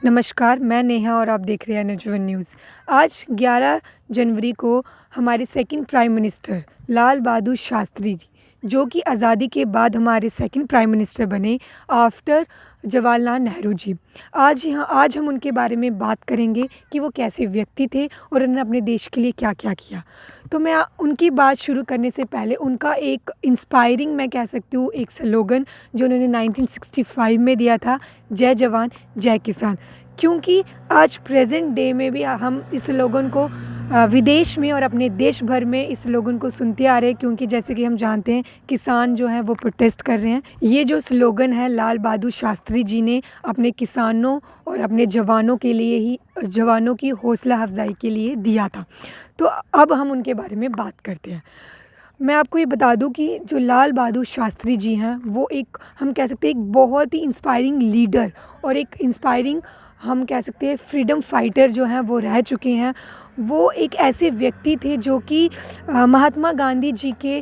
नमस्कार, मैं नेहा और आप देख रहे हैं नवजीवन न्यूज़। आज 11 जनवरी को हमारे second prime minister Lal Bahadur Shastri ji, जो कि आज़ादी के बाद हमारे सेकंड प्राइम मिनिस्टर बने आफ्टर जवाहरलाल नेहरू जी। आज हम उनके बारे में बात करेंगे कि वो कैसे व्यक्ति थे और उन्होंने अपने देश के लिए क्या-क्या किया। तो मैं उनकी बात शुरू करने से पहले उनका एक इंस्पायरिंग मैं कह सकती हूँ एक स्लोगन जो उन्होंने 1965 में दिया था, जय जवान जय किसान। क्योंकि आज प्रेजेंट डे में भी हम इस स्लोगन को विदेश में और अपने देश भर में इस स्लोगन को सुनते आ रहे हैं, क्योंकि जैसे कि हम जानते हैं किसान जो हैं वो प्रोटेस्ट कर रहे हैं। ये जो स्लोगन है लाल बहादुर शास्त्री जी ने अपने किसानों और अपने जवानों की हौसला अफजाई के लिए दिया था। तो अब हम उनके बारे में बात करते हैं। मैं आपको ये बता दूं कि जो लाल बहादुर शास्त्री जी हैं वो एक हम कह सकते हैं एक बहुत ही इंस्पायरिंग लीडर और एक इंस्पायरिंग हम कह सकते हैं फ्रीडम फाइटर जो हैं वो रह चुके हैं। वो एक ऐसे व्यक्ति थे जो कि महात्मा गांधी जी के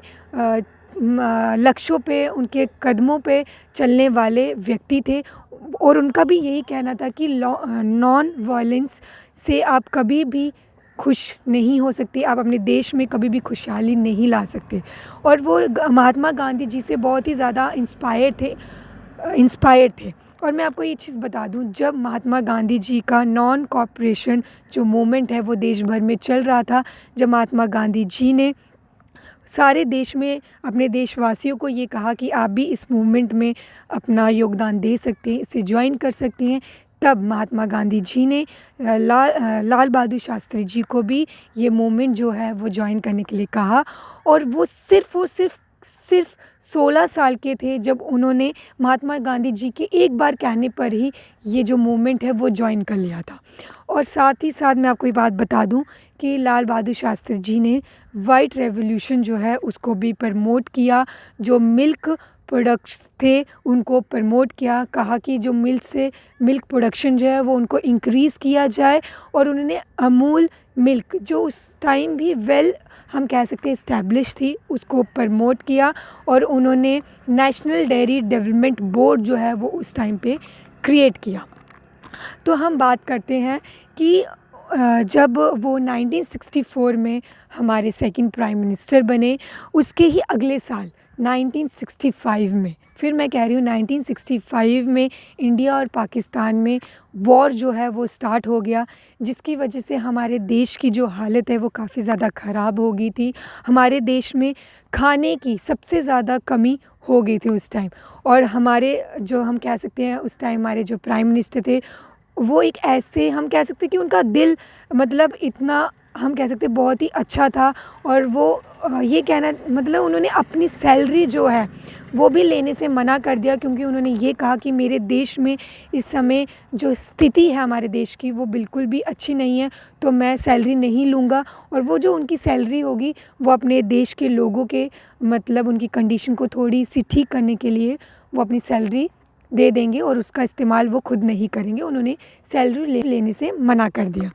लक्ष्यों पे उनके कदमों पे चलने वाले व्यक्ति थे और उनका भी यही कहना था कि नॉन वायलेंस से आप कभी भी खुश नहीं हो सकते, आप अपने देश में कभी भी खुशहाली नहीं ला सकते। और वो महात्मा गांधी जी से बहुत ही ज़्यादा इंस्पायर थे। और मैं आपको ये चीज़ बता दूं, जब महात्मा गांधी जी का नॉन कॉपरेशन जो मूवमेंट है वो देश भर में चल रहा था, जब महात्मा गांधी जी ने सारे देश में अपने देशवासियों को ये कहा कि आप भी इस मूवमेंट में अपना योगदान दे सकते हैं, इसे ज्वाइन कर सकते हैं, तब महात्मा गांधी जी ने लाल बहादुर शास्त्री जी को भी ये मूवमेंट जो है वो ज्वाइन करने के लिए कहा। और वो सिर्फ 16 साल के थे जब उन्होंने महात्मा गांधी जी के एक बार कहने पर ही ये जो मूवमेंट है वो ज्वाइन कर लिया था। और साथ ही साथ मैं आपको ये बात बता दूं कि लाल बहादुर शास्त्री जी ने वाइट रेवोल्यूशन जो है उसको भी प्रमोट किया। जो मिल्क प्रोडक्ट्स थे उनको प्रमोट किया, कहा कि जो मिल्क प्रोडक्शन जो है वो उनको इंक्रीज़ किया जाए। और उन्होंने अमूल मिल्क जो उस टाइम भी हम कह सकते हैं इस्टेब्लिश थी, उसको प्रमोट किया। और उन्होंने नेशनल डेयरी डेवलपमेंट बोर्ड जो है वो उस टाइम पे क्रिएट किया। तो हम बात करते हैं कि जब वो 1964 में हमारे सेकंड प्राइम मिनिस्टर बने, उसके ही अगले साल 1965 में, फिर मैं कह रही हूँ 1965 में इंडिया और पाकिस्तान में वॉर जो है वो स्टार्ट हो गया, जिसकी वजह से हमारे देश की जो हालत है वो काफ़ी ज़्यादा ख़राब हो गई थी। हमारे देश में खाने की सबसे ज़्यादा कमी हो गई थी उस टाइम। और हमारे जो हम कह सकते हैं उस टाइम हमारे जो प्राइम मिनिस्टर थे वो एक ऐसे हम कह सकते हैं कि उनका दिल मतलब इतना हम कह सकते हैं बहुत ही अच्छा था। और वो ये कहना मतलब उन्होंने अपनी सैलरी जो है वो भी लेने से मना कर दिया, क्योंकि उन्होंने ये कहा कि मेरे देश में इस समय जो स्थिति है हमारे देश की वो बिल्कुल भी अच्छी नहीं है, तो मैं सैलरी नहीं लूँगा। और वो जो उनकी सैलरी होगी वो अपने देश के लोगों के मतलब उनकी कंडीशन को थोड़ी सी ठीक करने के लिए वो अपनी सैलरी दे देंगे और उसका इस्तेमाल वो खुद नहीं करेंगे। उन्होंने सैलरी लेने से मना कर दिया।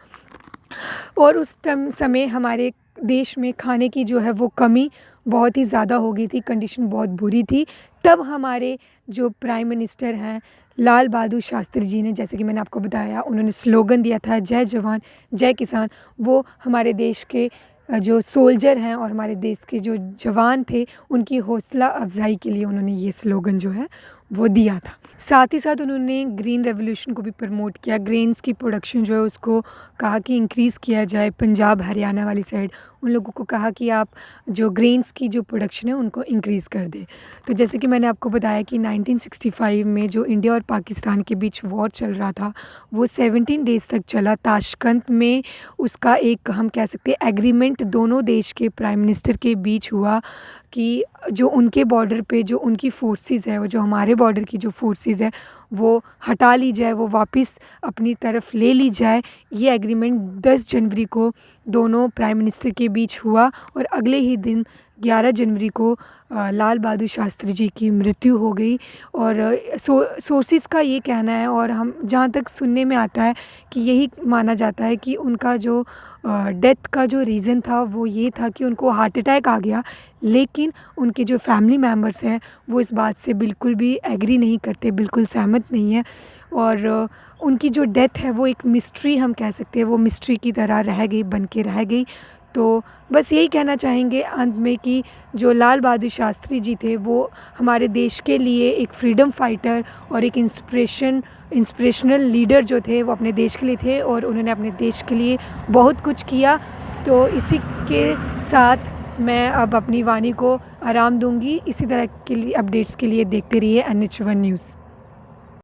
और उस समय हमारे देश में खाने की जो है वो कमी बहुत ही ज़्यादा हो गई थी, कंडीशन बहुत बुरी थी। तब हमारे जो प्राइम मिनिस्टर हैं लाल बहादुर शास्त्री जी ने, जैसे कि मैंने आपको बताया, उन्होंने स्लोगन दिया था जय जवान जय किसान। वो हमारे देश के जो सोल्जर हैं और हमारे देश के जो जवान थे उनकी हौसला अफजाई के लिए उन्होंने ये स्लोगन जो है वो दिया था। साथ ही साथ उन्होंने ग्रीन रेवोल्यूशन को भी प्रमोट किया। ग्रेन्स की प्रोडक्शन जो है उसको कहा कि इंक्रीज़ किया जाए। पंजाब हरियाणा वाली साइड उन लोगों को कहा कि आप जो ग्रेन्स की जो प्रोडक्शन है उनको इंक्रीज़ कर दें। तो जैसे कि मैंने आपको बताया कि 1965 में जो इंडिया और पाकिस्तान के बीच वॉर चल रहा था वो 17 डेज़ तक चला। ताशकंद में उसका एक हम कह सकते हैं एग्रीमेंट दोनों देश के प्राइम मिनिस्टर के बीच हुआ कि जो उनके बॉर्डर पे जो उनकी फोर्सेस है, वो जो हमारे बॉर्डर की जो फोर्सेस है वो हटा ली जाए, वो वापस अपनी तरफ ले ली जाए। ये एग्रीमेंट 10 जनवरी को दोनों प्राइम मिनिस्टर के बीच हुआ और अगले ही दिन 11 जनवरी को लाल बहादुर शास्त्री जी की मृत्यु हो गई। और सोर्सेस का ये कहना है, और हम जहाँ तक सुनने में आता है कि यही माना जाता है कि उनका जो डेथ का जो रीज़न था वो ये था कि उनको हार्ट अटैक आ गया। लेकिन उनके जो फैमिली मेम्बर्स हैं वो इस बात से बिल्कुल भी एग्री नहीं करते, बिल्कुल सहमत नहीं है। और उनकी जो डेथ है वो एक मिस्ट्री हम कह सकते हैं, वो मिस्ट्री की तरह रह गई, बन के रह गई। तो बस यही कहना चाहेंगे अंत में कि जो लाल बहादुर शास्त्री जी थे वो हमारे देश के लिए एक फ्रीडम फाइटर और एक इंस्पिरेशनल लीडर जो थे वो अपने देश के लिए थे, और उन्होंने अपने देश के लिए बहुत कुछ किया। तो इसी के साथ मैं अब अपनी वाणी को आराम दूंगी। इसी तरह के लिए अपडेट्स के लिए देखते रहिए NH1 न्यूज़।